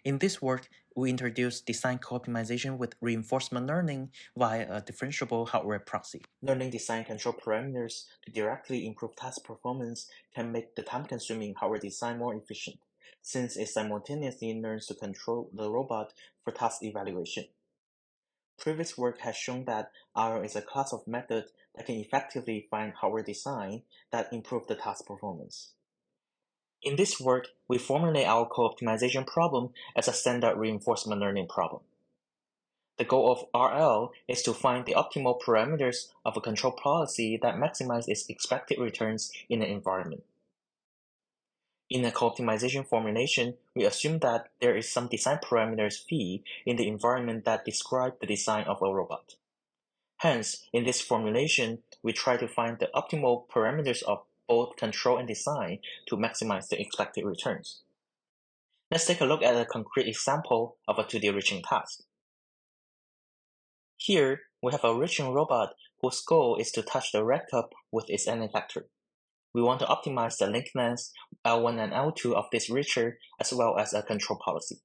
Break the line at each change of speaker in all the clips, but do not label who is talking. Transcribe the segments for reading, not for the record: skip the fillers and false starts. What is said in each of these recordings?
In this work, we introduce design co-optimization with reinforcement learning via a differentiable hardware proxy. Learning design control parameters to directly improve task performance can make the time-consuming hardware design more efficient, since it simultaneously learns to control the robot for task evaluation. Previous work has shown that RL is a class of method that can effectively find hardware design that improve the task performance. In this work, we formulate our co-optimization problem as a standard reinforcement learning problem. The goal of RL is to find the optimal parameters of a control policy that maximize its expected returns in an environment. In a co-optimization formulation, we assume that there is some design parameters phi in the environment that describe the design of a robot. Hence, in this formulation, we try to find the optimal parameters of both control and design to maximize the expected returns. Let's take a look at a concrete example of a 2D reaching task. Here, we have a reaching robot whose goal is to touch the red cup with its end effector. We want to optimize the link lengths L1 and L2 of this reacher as well as a control policy.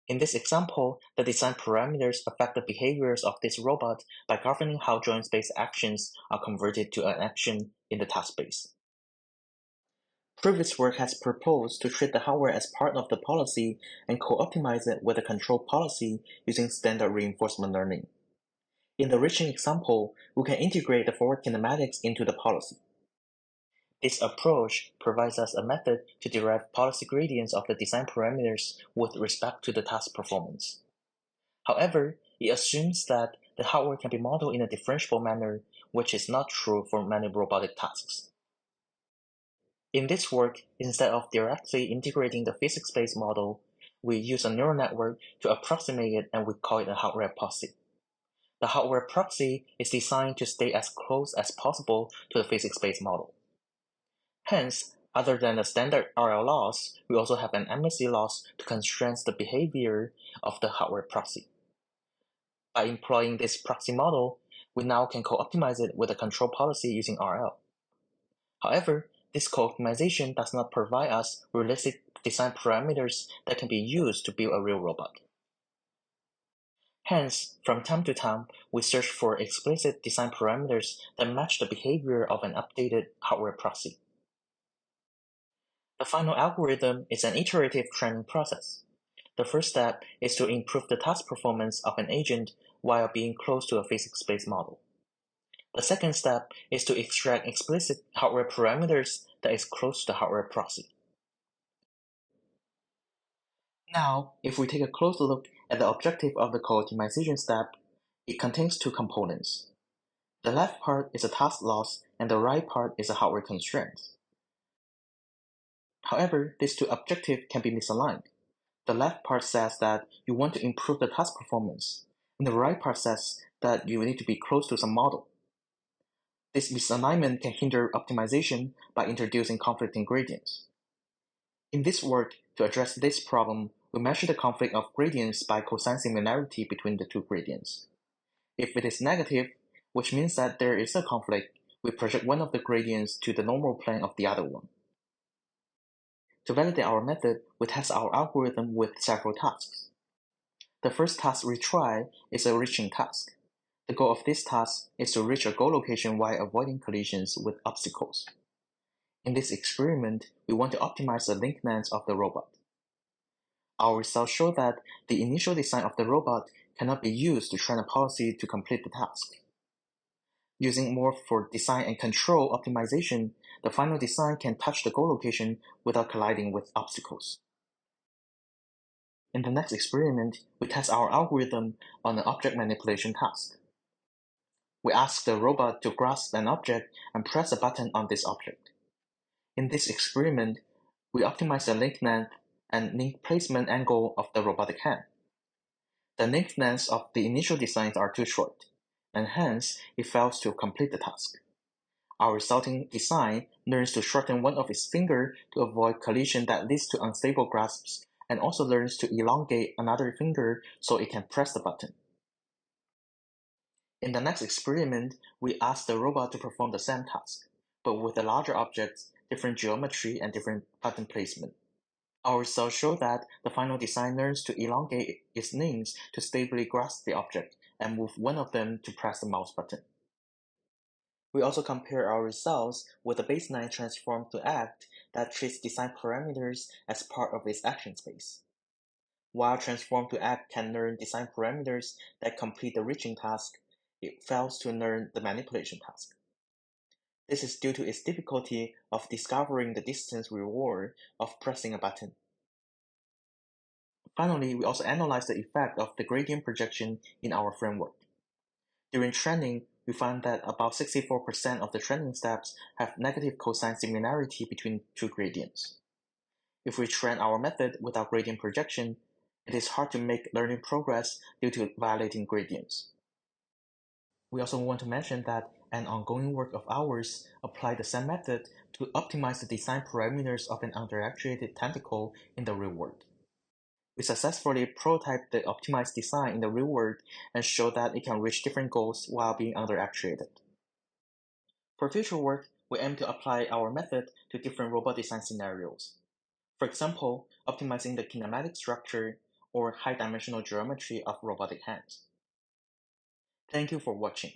In this example, the design parameters affect the behaviors of this robot by governing how joint space actions are converted to an action in the task space. Previous work has proposed to treat the hardware as part of the policy and co-optimize it with a control policy using standard reinforcement learning. In the reaching example, we can integrate the forward kinematics into the policy. This approach provides us a method to derive policy gradients of the design parameters with respect to the task performance. However, it assumes that the hardware can be modeled in a differentiable manner, which is not true for many robotic tasks. In this work, instead of directly integrating the physics-based model, we use a neural network to approximate it and we call it a hardware proxy. The hardware proxy is designed to stay as close as possible to the physics-based model. Hence, other than the standard RL loss, we also have an MSE loss to constrain the behavior of the hardware proxy. By employing this proxy model, we now can co-optimize it with a control policy using RL. However, this co-optimization does not provide us realistic design parameters that can be used to build a real robot. Hence, from time to time, we search for explicit design parameters that match the behavior of an updated hardware proxy. The final algorithm is an iterative training process. The first step is to improve the task performance of an agent while being close to a physics-based model. The second step is to extract explicit hardware parameters that is close to the hardware proxy. Now, if we take a closer look at the objective of the co-optimization step, it contains two components. The left part is a task loss and the right part is a hardware constraint. However, these two objectives can be misaligned. The left part says that you want to improve the task performance, and the right part says that you need to be close to some model. This misalignment can hinder optimization by introducing conflicting gradients. In this work, to address this problem, we measure the conflict of gradients by cosine similarity between the two gradients. If it is negative, which means that there is a conflict, we project one of the gradients to the normal plane of the other one. To validate our method, we test our algorithm with several tasks. The first task we try is a reaching task. The goal of this task is to reach a goal location while avoiding collisions with obstacles. In this experiment, we want to optimize the link length of the robot. Our results show that the initial design of the robot cannot be used to train a policy to complete the task. Using MORPH for design and control optimization, the final design can touch the goal location without colliding with obstacles. In the next experiment, we test our algorithm on an object manipulation task. We ask the robot to grasp an object and press a button on this object. In this experiment, we optimize the link length and link placement angle of the robotic hand. The link lengths of the initial designs are too short, and hence it fails to complete the task. Our resulting design learns to shorten one of its fingers to avoid collision that leads to unstable grasps, and also learns to elongate another finger so it can press the button. In the next experiment, we ask the robot to perform the same task, but with the larger objects, different geometry, and different button placement. Our results show that the final design learns to elongate its limbs to stably grasp the object and move one of them to press the mouse button. We also compare our results with a baseline transform to act that treats design parameters as part of its action space. While transform to act can learn design parameters that complete the reaching task, it fails to learn the manipulation task. This is due to its difficulty of discovering the distance reward of pressing a button. Finally, we also analyze the effect of the gradient projection in our framework. During training, we found that about 64% of the training steps have negative cosine similarity between two gradients. If we train our method without gradient projection, it is hard to make learning progress due to violating gradients. We also want to mention that an ongoing work of ours applied the same method to optimize the design parameters of an underactuated tentacle in the real world. We successfully prototyped the optimized design in the real world and showed that it can reach different goals while being underactuated. For future work, we aim to apply our method to different robot design scenarios. For example, optimizing the kinematic structure or high-dimensional geometry of robotic hands. Thank you for watching.